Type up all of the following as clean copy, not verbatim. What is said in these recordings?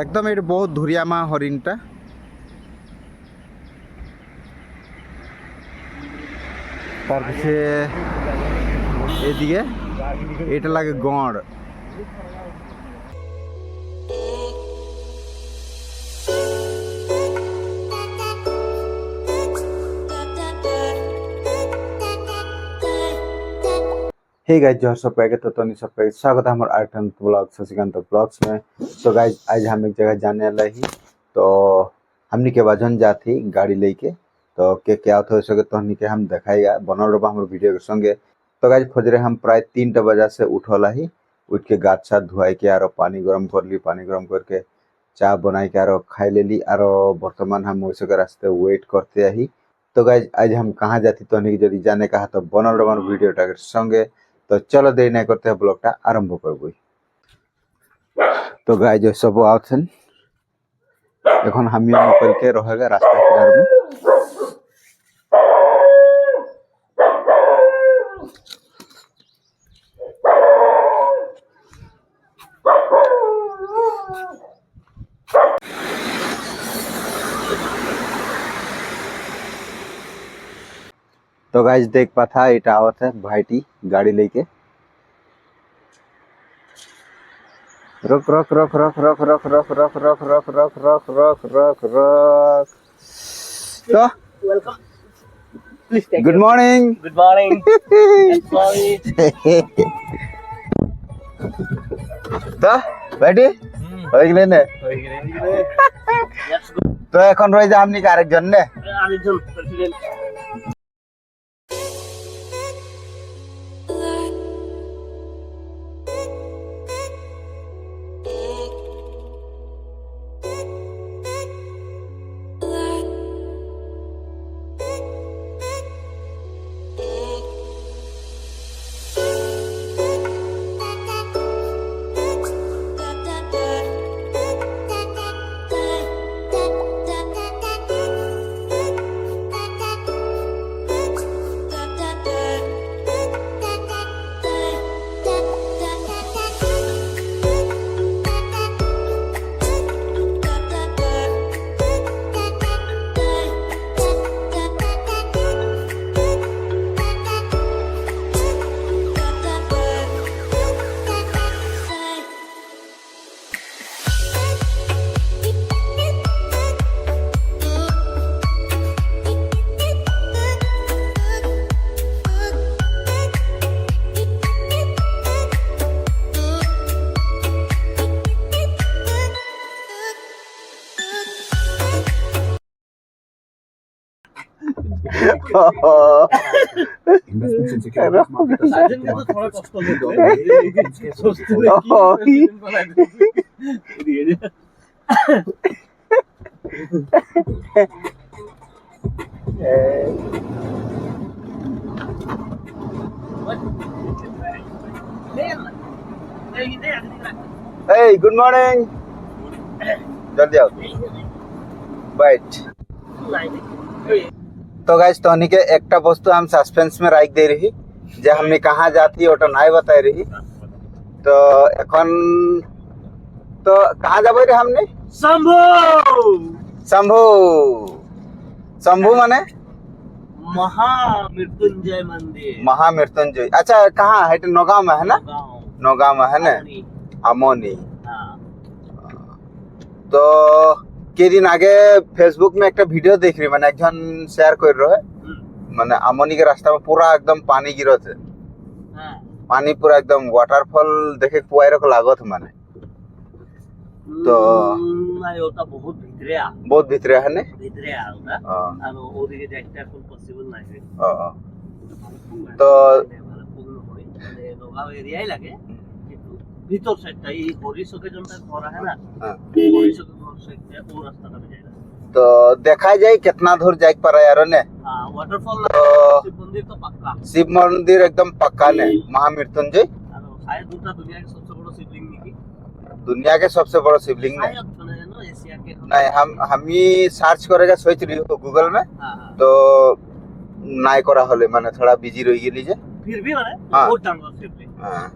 একদম এটা বহুত ধুরিয়ামা হরিণটা। তার পিছে এদিকে এটা লাগে গড়। हे गाइस जोहर सब के तो तनी सब के स्वागत है हमारे आर्टन ब्लॉग शशिकांत ब्लॉग्स में। तो गाइस आज हम एक जगह जाने वाला ही, तो हमनी के वजन जाती गाड़ी लेके, तो के क्या हो सके तो हमनी के हम दिखाएगा बनल रहा हमारे वीडियो के संगे। तो गाइस फजरे हम प्राय 3टा बजे से उठला ही, उठ के गाछ छात धुआई के आरो पानी गरम कर ली, पानी गरम करके चाय बनाई के आरो खाई ले ली। आरो वर्तमान हम वैसे के रास्ते वेट करते ही। तो गाइस आज हम कहाँ जाती तो हमनी के यदि जाने कहा तो बनल रहा हमारे वीडियो के संगे। तो चलो देरी नहीं करते हैं, ब्लॉगटा आरंभ करबो। तो गाइस जो सब आछन এখন আমি নিকলকে रहेगा रास्ता किनारे में। तो गाइस देख पाथा এটা आवत है भाईटी गाड़ी लेके। रुक रुक रुक रुक रुक रुक रुक रुक रुक रुक रुक रुक रुक रुक रुक। तो Welcome. Please take good morning. Good morning. Sorry. তো ভাইটি হয়ে গেলে না? Let's go. তো এখন রয়ে যা আমনি আরেকজন নে। আরেকজন প্রেসিডেন্ট। সার্জেন্ট তো থোড়া কষ্ট হতো সোচতে Hey, good morning. जल्दी आओ, बैठ। तो गाइस तोहनी के एकटा वस्तु हम सस्पेंस में रख दे रही जे हमने कहाँ जाती ओटा नहीं बता रही। तो এখন तो कहाँ जाबे रे हमने? शंभू शंभू। शंभू माने महामृत्युंजय मंदिर। महामृत्युंजय। अच्छा कहाँ है? नौगांव में है ना? नौगांव में है ना? अमोनी। हाँ। तो के दिन आगे फेसबुक में एक वीडियो देख रही मैंने एक जन शेयर कर रहे माने अमोनी के रास्ता में पूरा एकदम पानी गिरत है। पानी पूरा एकदम वाटरफॉल देखे कुआई रख लागत माने। तो নাই ওটা বহুত ভিতরে बहुत भितरे है ने? ভিতরে ওটা আর ওদিকে যাইতে এখন পসিবল নাই। তো নগাঁও এরিয়াই লাগে কিন্তু ভিতর সাইডটা এই হরিশকে জনটা ঘর আছে না, হরিশকে ঘর সাইডটা ও রাস্তাটা যায়। तो देखा जाए कितना दूर जाए पर यार ने। हां वाटरफॉल शिव मंदिर तो पक्का, शिव मंदिर एकदम पक्का ने महामृत्युंजय। और शायद दूसरा दुनिया के सबसे बड़ा शिवलिंग की, दुनिया के सबसे बड़ा शिवलिंग ने। शायद सुना है ना एशिया के। नहीं हम ही सर्च करेगा सोच रही हो गूगल में। तो নাই করা হলে মানে थोड़ा बिजी रह गेली जे फिर भी माने हाँ। बहुत डांगर शिवलिंग। हां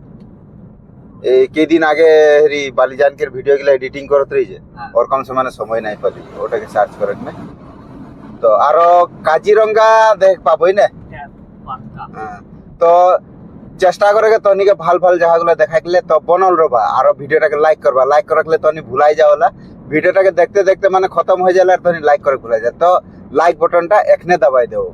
এই কেদিন আগে হেরি বালিজানকের ভিডিও গুলা এডিটিং করত রইছে হ্যাঁ। ওরকম সময় সময় নাই পালি ওটাকে সার্চ করে না তো আরো কাজিরঙ্গা দেখ পাবই না হ্যাঁ, পাক্কা। হ্যাঁ, তো চেষ্টা করে তনিকে ভাল ভাল জায়গাগুলো দেখাইলে তো বনল রবা আরো ভিডিওটাকে লাইক করবা লাইক করে রাখলে তনি ভুলাই যাওলা ভিডিওটাকে দেখতে দেখতে মানে খতম হয়ে যাবে আর তনি লাইক করে ভুলাই যায় তো লাইক বাটনটা এখনে দাবাই দেও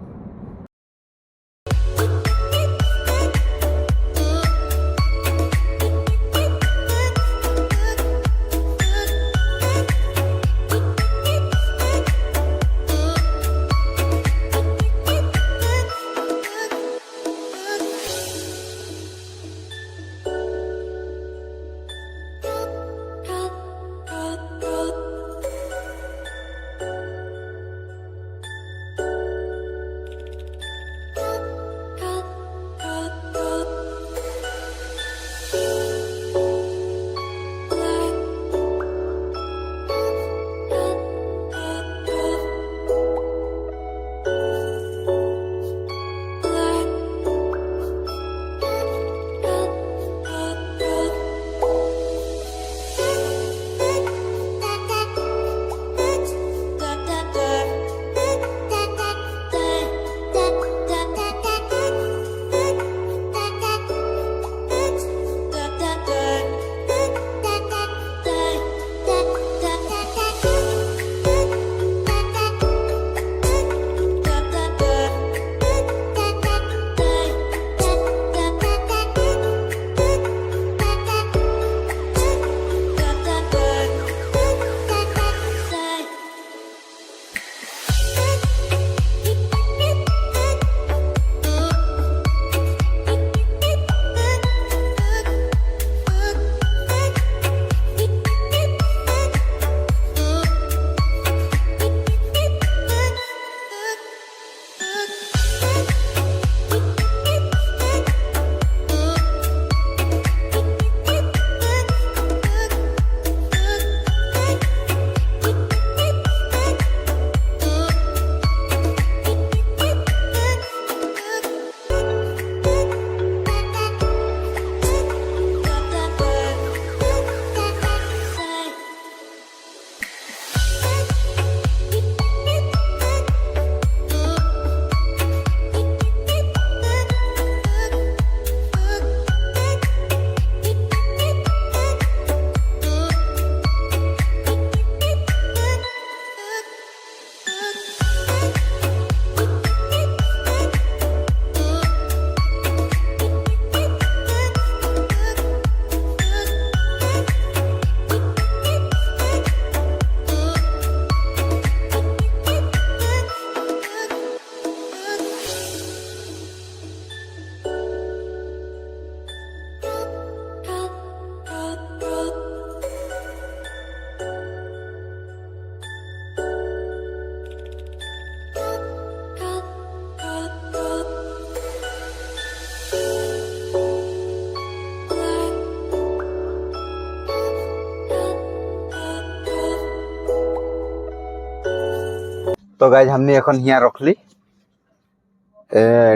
तो गाइज हमने এখন হিয়া রখলি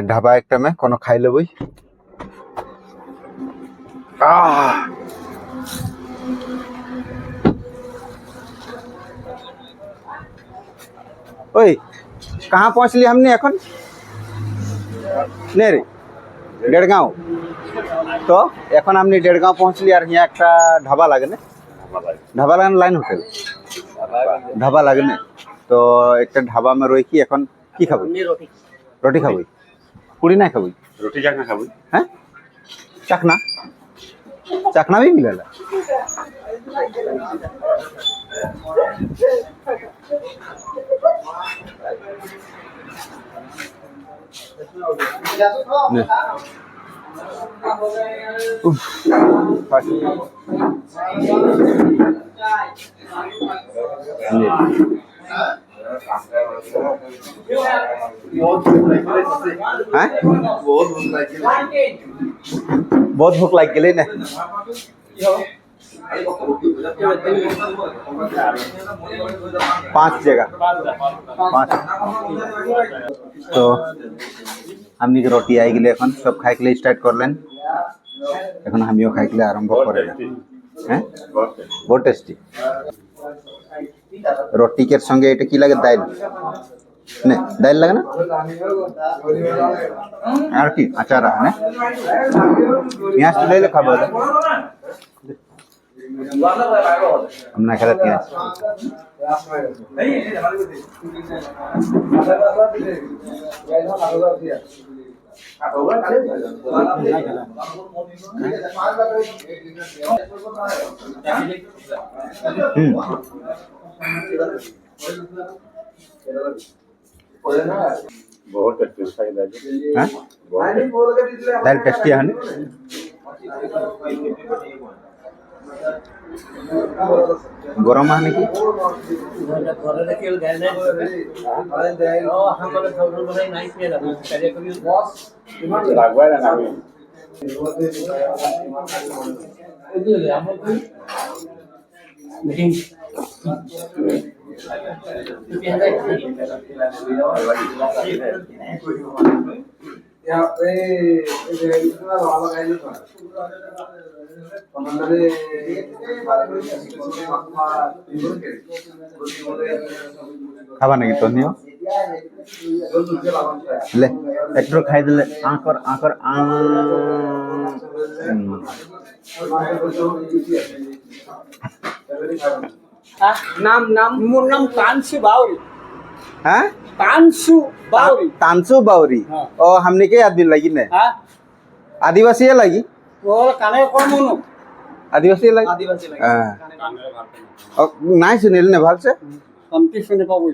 ढाबा একটা में कोनो खाई लेबई ओए कहाँ पहुँचली हमने এখন नहीं रे डेढ़गांव तो এখন हमने डेढ़गांव पहुँचली और हिया একটা ढाबा लागे ना ढाबा लागे लाइन होटल ढाबा लागे ना तो एक ढाबा में रही की এখন কি খাবো রুটি রুটি খাবই পুরি না খাবই रोटी चाखना खाबो हैं चखना चखना भी मिलेला ने उफ हैं बहुत भूख लग गई ना पांच जगह पांच तो हमनी के रोटी आई गई এখন सब खाए के लिए स्टार्ट कर लें এখন আমিও খাইলে আরম্ভ করে হ্যাঁ বহুত টেস্টি রটিকের সঙ্গে এটা কি লাগে ডাইল না ডাইল লাগে না আর কি আচার হ্যাঁ পেঁয়াজ তুলে খাবো আমরা খেলে পেঁয়াজ बहुत टेस्टी हाँ दाल टेस्टी है गरम है कि খাবা নাকি তুমিও ले একটু খাই দিলে আঁকর আঁকর नाम नाम मोर नाम कांसु बाउरी हाँ कांसु बाउरी तानसु बाउरी हाँ। ओ हमने के आदमी लगी ने हाँ आदिवासी है लगी वो काने कौन मोनो आदिवासी लगी आदिवासी लगे हाँ और नाइ सुनिल ने भाग से कमती सुने पाबो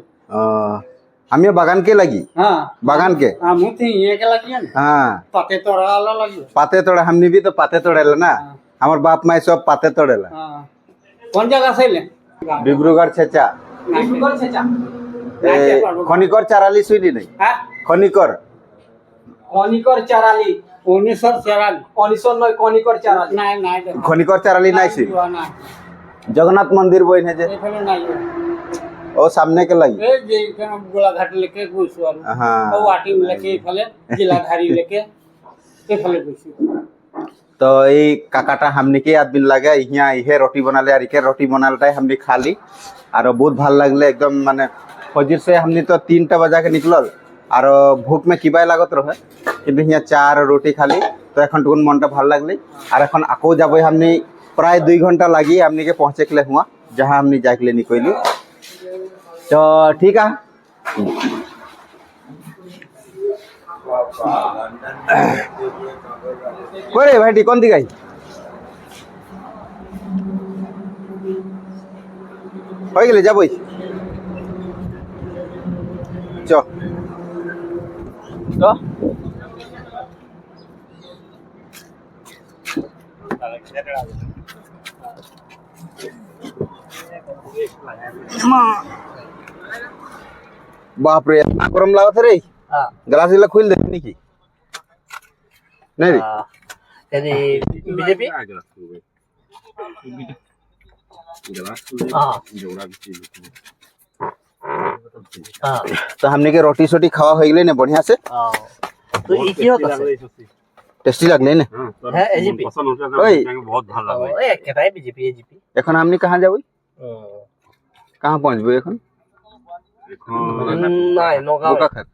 हमें बागान के लगी हाँ बागान के हाँ मुझे ये के लगी है हाँ पते तो राला लगी पाते तोड़े हमने भी तो पाते तोड़ेला ना हाँ। हमार बाप माई सब पाते तोड़ेला हाँ कौन जगह से ले डिब्रूगढ़ छेचा नाइट से चा खनिकर चाराली सुनी नहीं हाँ खनिकर कनिकर चाराली 1994 कनिकर चाराली नहीं नहीं खनिकर चाराली नहीं सी जगन्नाथ मंदिर बोइन है जे एखने नहीं ओ सामने के लगी ए जे केना गोलाघाट लेके घुसवार हाँ ओ वाटी में लेके फले जिलाधारी लेके के फले घुसी तो ये काकाटा हमने के आदमी लगे यहाँ इहे रोटी बनाले और इके रोटी बनालटाई हमने खाली और बहुत ভাল লাগলে एकदम माने फजीर से हमने तो 3टा बजा के निकलल और भूख में किबाय लागत रहे কিন্তু यहाँ चार रोटी खाली तो এখন টুকুন মনটা ভাল লাগলে और এখন আকো যাবো हमने प्राय 2 घंटा लगी हमने के पहुँचे के लिए हुआ जहाँ हमने जाके लिए निकली तो ठीक है করে ভাইটি কোন দিকে হয়ে গেলে যাবই চ তো बाप रे इतना गरम लागत रे हां ग्लास इला खोल दे नी की नहीं रे यदि बीजेपी हां तो हमने के रोटी सोटी खावा हो गले ने बढ़िया से तो ई की होता है टेस्टी लगले ने है एजीपी पसंद होता ओए है बहुत ভাল লাগে ए केटाई बीजेपी एजीपी এখন हमने कहां जाबई कहां पहुंचबो এখন নাই নগাঁও बोका खात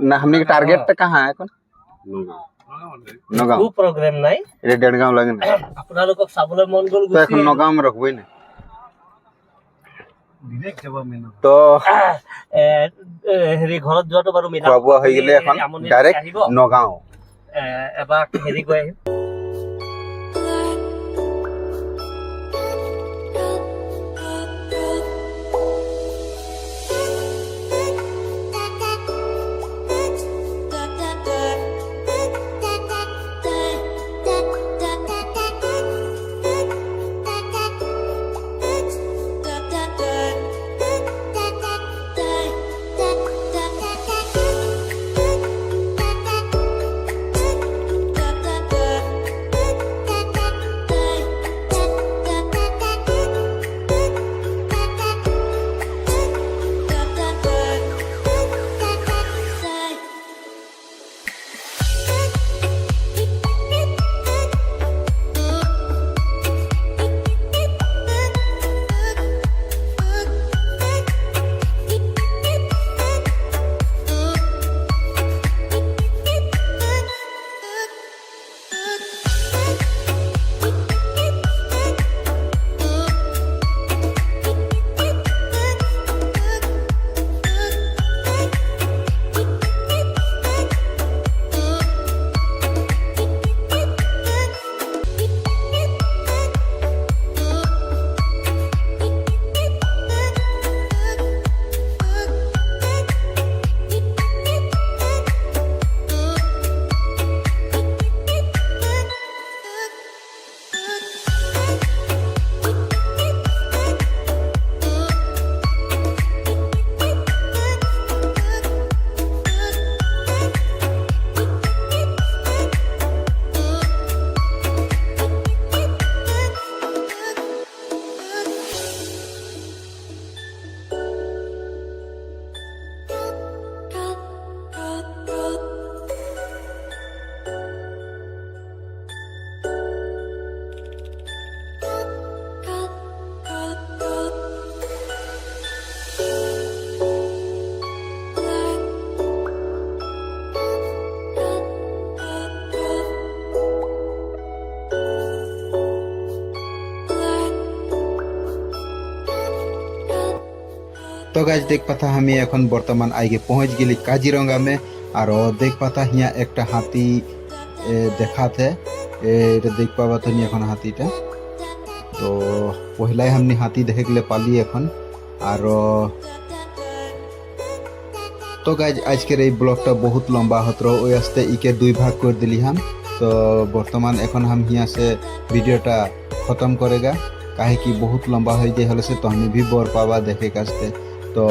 ना हमने के टारगेट तो कहां है এখন নগাঁও টু প্রোগ্রাম নাই এটা দেড়গাঁও লাগে না আপোনালোকক চাবলৈ মন গ'ল তো এখন নগাঁও में रखबई ना বিবেক যাব মেনো তো হেৰি ঘৰত যোৱাটো বাৰু মিলা খোৱা বোৱা হৈ গলে এখন ডাইৰেক্ট নগাঁও এবাৰ হেৰি গৈ আহিম तो गाइज देख पाता हमें এখন বর্তমান आगे पहुंच गई काजीरंगा में और देख पाता हिया एक हाथी देखाते देख पावा तो नहीं हाथीटा तो पहला हमने हाथी देखे के पाली एखन और तो गाइज आजकेर এই ब्लॉगटा बहुत लंबा होत रहो ওই आस्ते इके दुई भाग कर दिली हम तो बर्तमान एखन हम हिया से वीडियोटा खत्म करेगा काहे कि बहुत लंबा हो जाए हले से तो हमें भी बोर पावा देखे कास्ते तो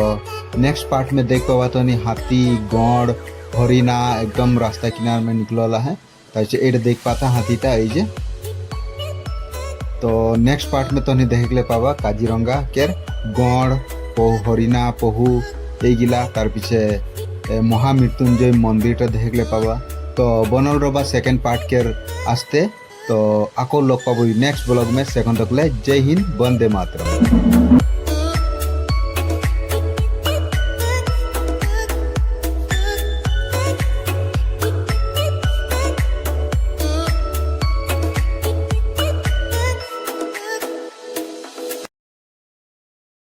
नेक्स्ट पार्ट में देख पावा तो नहीं हाथी गौड़ हरिना एकदम रास्ता किनार में निकलला है तो ये देख पाता हाथीटा ये तो नेक्स्ट पार्ट में तो नहीं देख ले पावा काजीरंगा केर गौड़ पहु हरिना पहु এইগিলা तार पीछे महामृत्युंजय मंदिर देख ले पावा तो बनल रहा सेकेंड पार्ट के आस्ते तो आको लग पाबो नेक्स्ट ब्लॉग में सेकेंड तक ले जय हिंद वंदे मातरम।